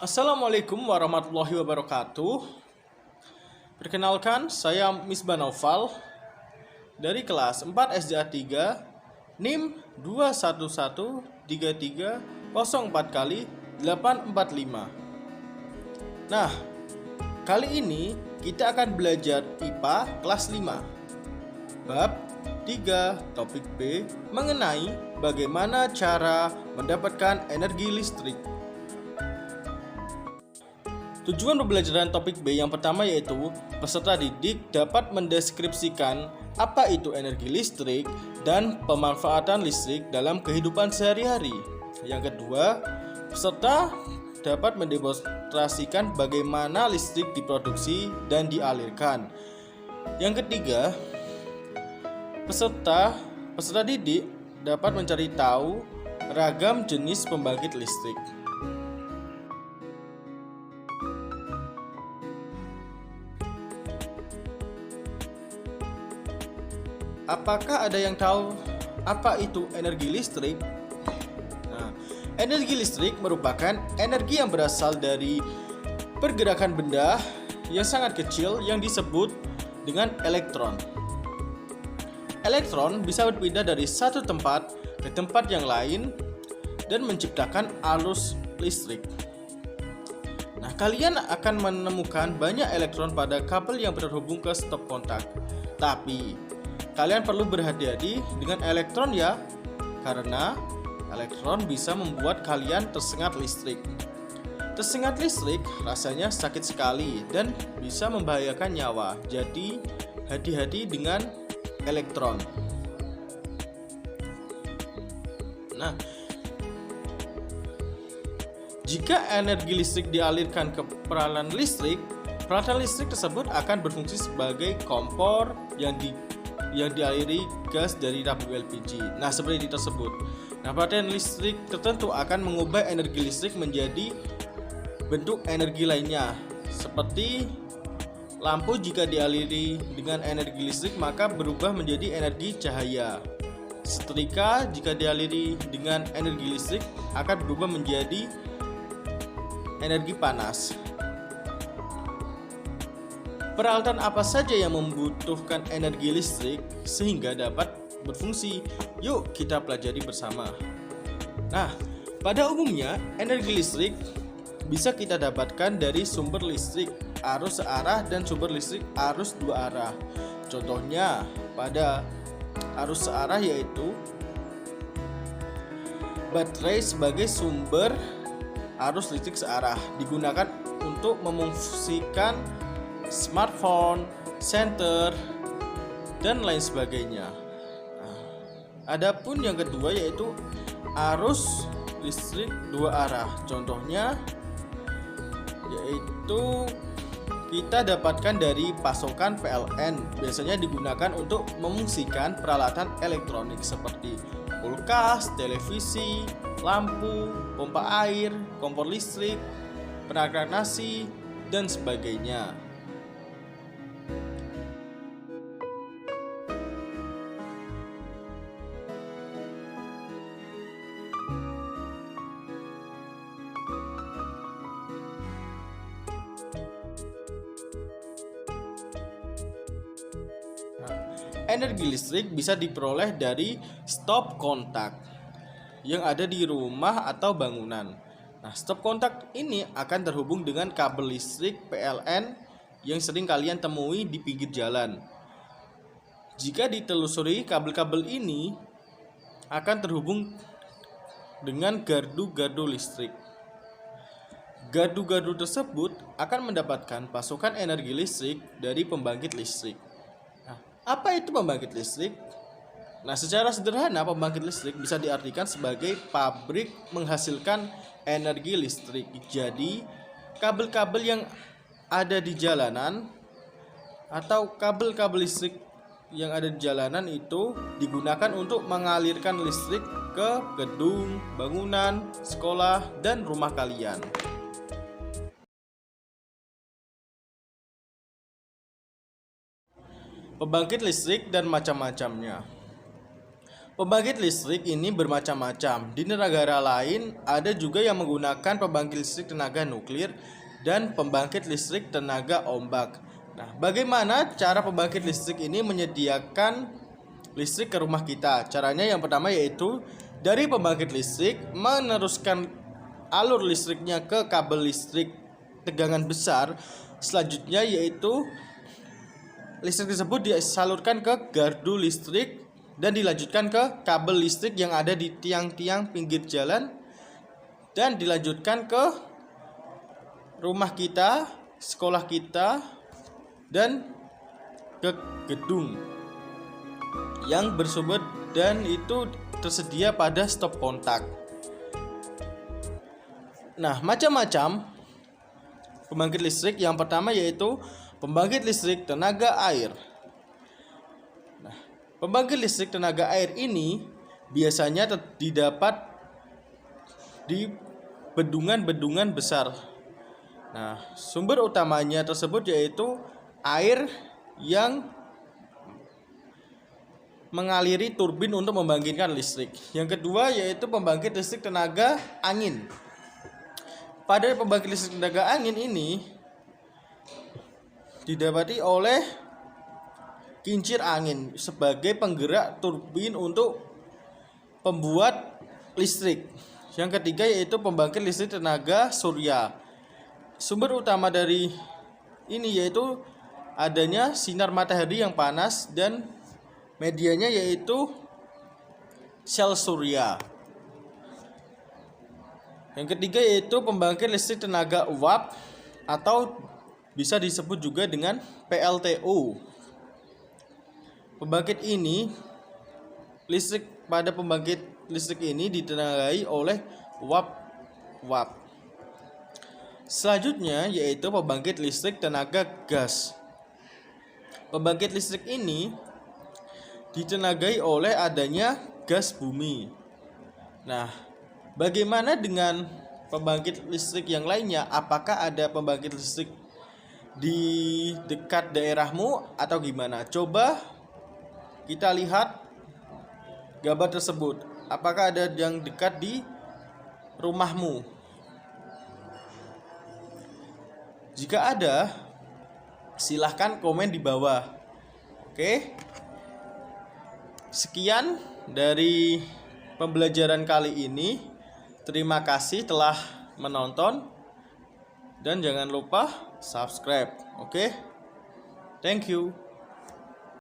Assalamualaikum warahmatullahi wabarakatuh. Perkenalkan, saya Misbah Naufal dari kelas 4 SDA 3 NIM 2113304 kali 845. Nah, kali ini kita akan belajar IPA kelas 5 Bab 3 Topik B mengenai bagaimana cara mendapatkan energi listrik. Tujuan pembelajaran topik B yang pertama yaitu peserta didik dapat mendeskripsikan apa itu energi listrik dan pemanfaatan listrik dalam kehidupan sehari-hari. Yang kedua, peserta dapat mendemonstrasikan bagaimana listrik diproduksi dan dialirkan. Yang ketiga, peserta didik dapat mencari tahu ragam jenis pembangkit listrik. Apakah ada yang tahu apa itu energi listrik? Nah, energi listrik merupakan energi yang berasal dari pergerakan benda yang sangat kecil yang disebut dengan elektron. Elektron bisa berpindah dari satu tempat ke tempat yang lain dan menciptakan arus listrik. Nah, kalian akan menemukan banyak elektron pada kabel yang terhubung ke stop kontak. Tapi kalian perlu berhati-hati dengan elektron ya, karena elektron bisa membuat kalian tersengat listrik. Tersengat listrik rasanya sakit sekali dan bisa membahayakan nyawa. Jadi hati-hati dengan elektron. Nah, jika energi listrik dialirkan ke peralatan listrik tersebut akan berfungsi sebagai kompor yang dialiri gas dari tabung LPG. Nah, seperti tersebut. Nah, peralatan listrik tertentu akan mengubah energi listrik menjadi bentuk energi lainnya. Seperti lampu jika dialiri dengan energi listrik maka berubah menjadi energi cahaya. Setrika jika dialiri dengan energi listrik akan berubah menjadi energi panas. Peralatan apa saja yang membutuhkan energi listrik sehingga dapat berfungsi? Yuk kita pelajari bersama. Nah, pada umumnya energi listrik bisa kita dapatkan dari sumber listrik arus searah dan sumber listrik arus dua arah. Contohnya pada arus searah yaitu baterai sebagai sumber arus listrik searah digunakan untuk memfungsikan smartphone, senter, dan lain sebagainya. Adapun yang kedua yaitu arus listrik dua arah. Contohnya yaitu kita dapatkan dari pasokan PLN. Biasanya digunakan untuk memfungsikan peralatan elektronik seperti kulkas, televisi, lampu, pompa air, kompor listrik, penangkar nasi, dan sebagainya. Energi listrik bisa diperoleh dari stop kontak yang ada di rumah atau bangunan. Nah, stop kontak ini akan terhubung dengan kabel listrik PLN yang sering kalian temui di pinggir jalan. Jika ditelusuri, kabel-kabel ini akan terhubung dengan gardu-gardu listrik. Gardu-gardu tersebut akan mendapatkan pasokan energi listrik dari pembangkit listrik. Apa itu pembangkit listrik? Nah, secara sederhana pembangkit listrik bisa diartikan sebagai pabrik menghasilkan energi listrik. Jadi, kabel-kabel yang ada di jalanan atau kabel-kabel listrik yang ada di jalanan itu digunakan untuk mengalirkan listrik ke gedung, bangunan, sekolah, dan rumah kalian. Pembangkit listrik dan macam-macamnya. Pembangkit listrik ini bermacam-macam. Di negara lain ada juga yang menggunakan pembangkit listrik tenaga nuklir dan pembangkit listrik tenaga ombak. Nah, bagaimana cara pembangkit listrik ini menyediakan listrik ke rumah kita? Caranya yang pertama yaitu dari pembangkit listrik meneruskan alur listriknya ke kabel listrik tegangan besar. Selanjutnya yaitu listrik tersebut disalurkan ke gardu listrik dan dilanjutkan ke kabel listrik yang ada di tiang-tiang pinggir jalan dan dilanjutkan ke rumah kita, sekolah kita, dan ke gedung yang bersumber dan itu tersedia pada stop kontak. Nah, macam-macam pembangkit listrik. Yang pertama yaitu pembangkit listrik tenaga air. Nah, pembangkit listrik tenaga air ini biasanya didapat di bendungan-bendungan besar. Nah, sumber utamanya tersebut yaitu air yang mengaliri turbin untuk membangkitkan listrik. Yang kedua yaitu pembangkit listrik tenaga angin. Pada pembangkit listrik tenaga angin ini didapati oleh kincir angin sebagai penggerak turbin untuk pembuat listrik. Yang ketiga yaitu pembangkit listrik tenaga surya. Sumber utama dari ini yaitu adanya sinar matahari yang panas dan medianya yaitu sel surya. Yang ketiga yaitu pembangkit listrik tenaga uap atau bisa disebut juga dengan PLTU. Pembangkit ini pada pembangkit listrik ini ditenagai oleh uap. Selanjutnya yaitu pembangkit listrik tenaga gas. Pembangkit listrik ini ditenagai oleh adanya gas bumi. Nah, bagaimana dengan pembangkit listrik yang lainnya? Apakah ada pembangkit listrik di dekat daerahmu atau gimana? Coba kita lihat gambar tersebut. Apakah ada yang dekat di rumahmu? Jika ada, silahkan komen di bawah. Oke. Sekian dari pembelajaran kali ini. Terima kasih telah menonton dan jangan lupa subscribe. Oke. Thank you.